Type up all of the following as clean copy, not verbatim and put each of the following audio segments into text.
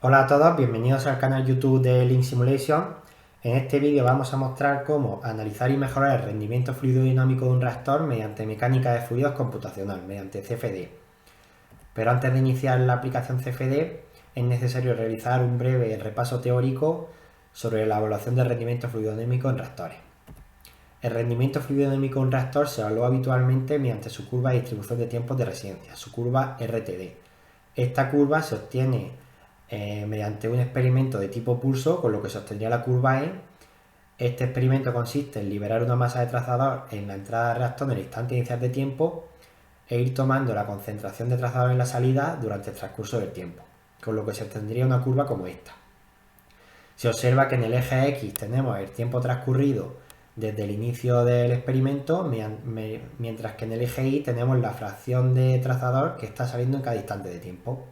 Hola a todos, bienvenidos al canal YouTube de Link Simulation. En este vídeo vamos a mostrar cómo analizar y mejorar el rendimiento fluidodinámico de un reactor mediante mecánica de fluidos computacional, mediante CFD. Pero antes de iniciar la aplicación CFD es necesario realizar un breve repaso teórico sobre la evaluación del rendimiento fluidodinámico en reactores. El rendimiento fluidodinámico de un reactor se evalúa habitualmente mediante su curva de distribución de tiempos de residencia, su curva RTD. Esta curva se obtiene mediante un experimento de tipo pulso, con lo que se obtendría la curva E. Este experimento consiste en liberar una masa de trazador en la entrada del reactor en el instante inicial de tiempo e ir tomando la concentración de trazador en la salida durante el transcurso del tiempo, con lo que se obtendría una curva como esta. Se observa que en el eje X tenemos el tiempo transcurrido desde el inicio del experimento, mientras que en el eje Y tenemos la fracción de trazador que está saliendo en cada instante de tiempo.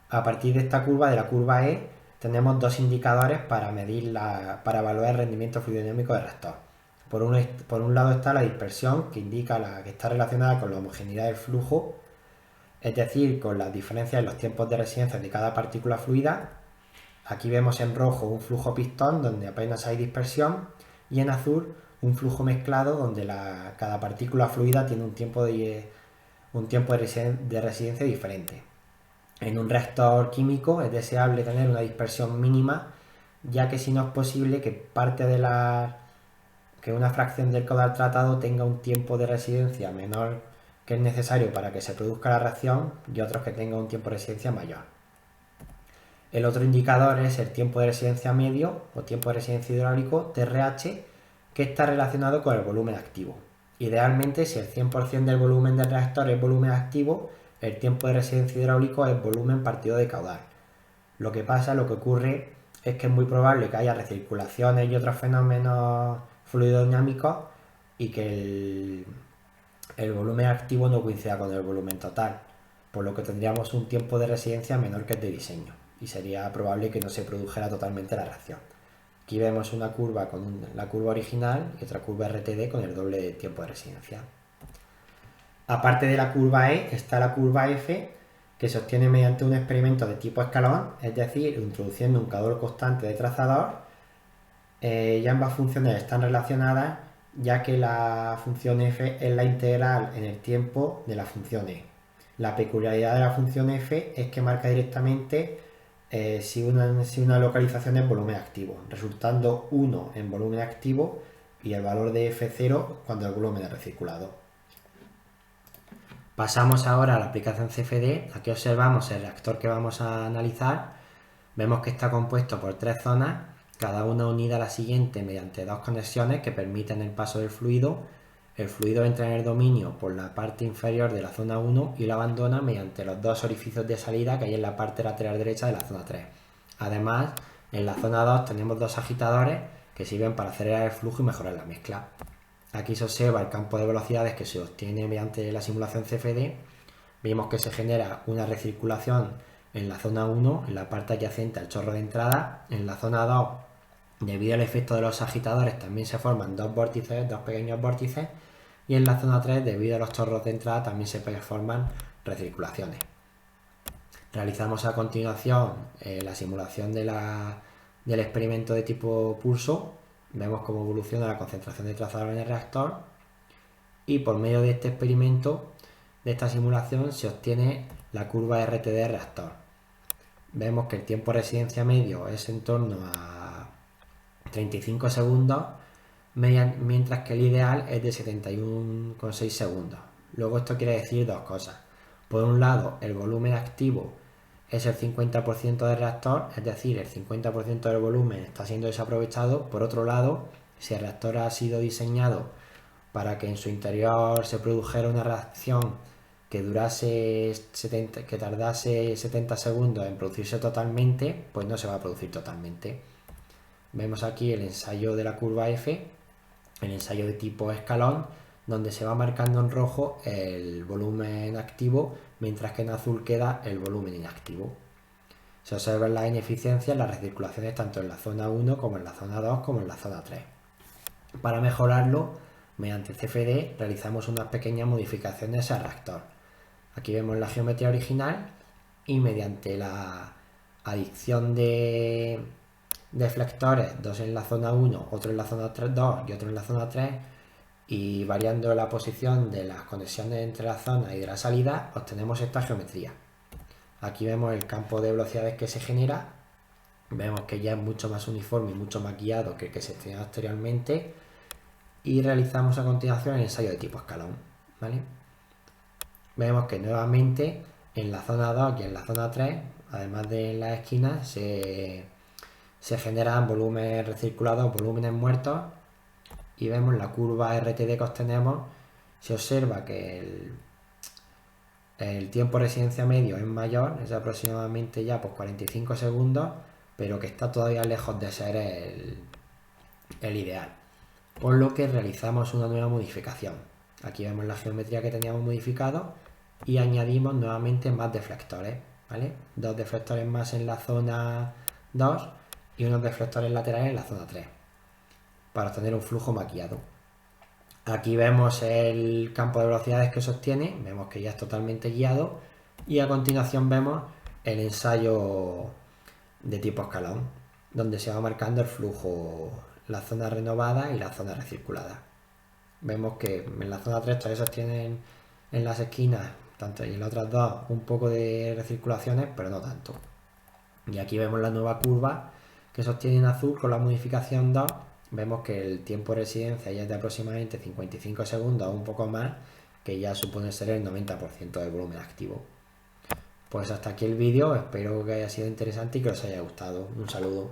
A partir de esta curva, de la curva E, tenemos dos indicadores para para evaluar el rendimiento fluidodinámico del reactor. Por un lado está la dispersión, que indica que está relacionada con la homogeneidad del flujo, es decir, con las diferencias en los tiempos de residencia de cada partícula fluida. Aquí vemos en rojo un flujo pistón donde apenas hay dispersión y en azul un flujo mezclado donde cada partícula fluida tiene un tiempo de residencia diferente. En un reactor químico es deseable tener una dispersión mínima, ya que si no es posible que que una fracción del caudal tratado tenga un tiempo de residencia menor que es necesario para que se produzca la reacción y otros que tengan un tiempo de residencia mayor. El otro indicador es el tiempo de residencia medio o tiempo de residencia hidráulico, TRH, que está relacionado con el volumen activo. Idealmente, si el 100% del volumen del reactor es volumen activo, el tiempo de residencia hidráulico es volumen partido de caudal. Lo que ocurre es que es muy probable que haya recirculaciones y otros fenómenos fluidodinámicos y que el volumen activo no coincida con el volumen total, por lo que tendríamos un tiempo de residencia menor que el de diseño y sería probable que no se produjera totalmente la reacción. Aquí vemos una curva con la curva original y otra curva RTD con el doble de tiempo de residencia. Aparte de la curva E está la curva F, que se obtiene mediante un experimento de tipo escalón, es decir, introduciendo un calor constante de trazador, y ambas funciones están relacionadas ya que la función f es la integral en el tiempo de la función e. La peculiaridad de la función f es que marca directamente si una localización es volumen activo, resultando 1 en volumen activo y el valor de f0 cuando el volumen es recirculado. Pasamos ahora a la aplicación CFD. Aquí observamos el reactor que vamos a analizar. Vemos que está compuesto por tres zonas, cada una unida a la siguiente mediante dos conexiones que permiten el paso del fluido. El fluido entra en el dominio por la parte inferior de la zona 1 y lo abandona mediante los dos orificios de salida que hay en la parte lateral derecha de la zona 3. Además, en la zona 2 tenemos dos agitadores que sirven para acelerar el flujo y mejorar la mezcla. Aquí se observa el campo de velocidades que se obtiene mediante la simulación CFD. Vemos que se genera una recirculación en la zona 1, en la parte adyacente al chorro de entrada. En la zona 2, debido al efecto de los agitadores, también se forman dos pequeños vórtices. Y en la zona 3, debido a los chorros de entrada, también se forman recirculaciones. Realizamos a continuación la simulación del experimento de tipo pulso. Vemos cómo evoluciona la concentración de trazador en el reactor y por medio de este experimento, de esta simulación, se obtiene la curva RT del reactor. Vemos que el tiempo de residencia medio es en torno a 35 segundos, mientras que el ideal es de 71,6 segundos. Luego esto quiere decir dos cosas. Por un lado, el volumen activo es el 50% del reactor, es decir, el 50% del volumen está siendo desaprovechado. Por otro lado, si el reactor ha sido diseñado para que en su interior se produjera una reacción que tardase 70 segundos en producirse totalmente, pues no se va a producir totalmente. Vemos aquí el ensayo de la curva F, el ensayo de tipo escalón, donde se va marcando en rojo el volumen activo, mientras que en azul queda el volumen inactivo. Se observan las ineficiencias, las recirculaciones tanto en la zona 1 como en la zona 2 como en la zona 3. Para mejorarlo, mediante CFD realizamos unas pequeñas modificaciones al reactor. Aquí vemos la geometría original y mediante la adición de deflectores, dos en la zona 1, otro en la zona 2 y otro en la zona 3, y variando la posición de las conexiones entre la zona y de la salida, obtenemos esta geometría. Aquí vemos el campo de velocidades que se genera, vemos que ya es mucho más uniforme y mucho más guiado que el que se tenía anteriormente, y realizamos a continuación el ensayo de tipo escalón, ¿vale? Vemos que nuevamente en la zona 2 y en la zona 3, además de las esquinas, se generan volúmenes recirculados, volúmenes muertos, y vemos la curva RTD que obtenemos. Se observa que el tiempo de residencia medio es mayor, es aproximadamente ya pues 45 segundos, pero que está todavía lejos de ser el ideal. Por lo que realizamos una nueva modificación. Aquí vemos la geometría que teníamos modificado y añadimos nuevamente más deflectores, ¿vale? Dos deflectores más en la zona 2 y unos deflectores laterales en la zona 3 para obtener un flujo maquillado. Aquí vemos el campo de velocidades que sostiene, vemos que ya es totalmente guiado, y a continuación vemos el ensayo de tipo escalón, donde se va marcando el flujo, la zona renovada y la zona recirculada. Vemos que en la zona 3 todavía sostienen en las esquinas, tanto y en las otras dos, un poco de recirculaciones, pero no tanto. Y aquí vemos la nueva curva que sostiene en azul con la modificación 2. Vemos que el tiempo de residencia ya es de aproximadamente 55 segundos o un poco más, que ya supone ser el 90% del volumen activo. Pues hasta aquí el vídeo, espero que haya sido interesante y que os haya gustado. Un saludo.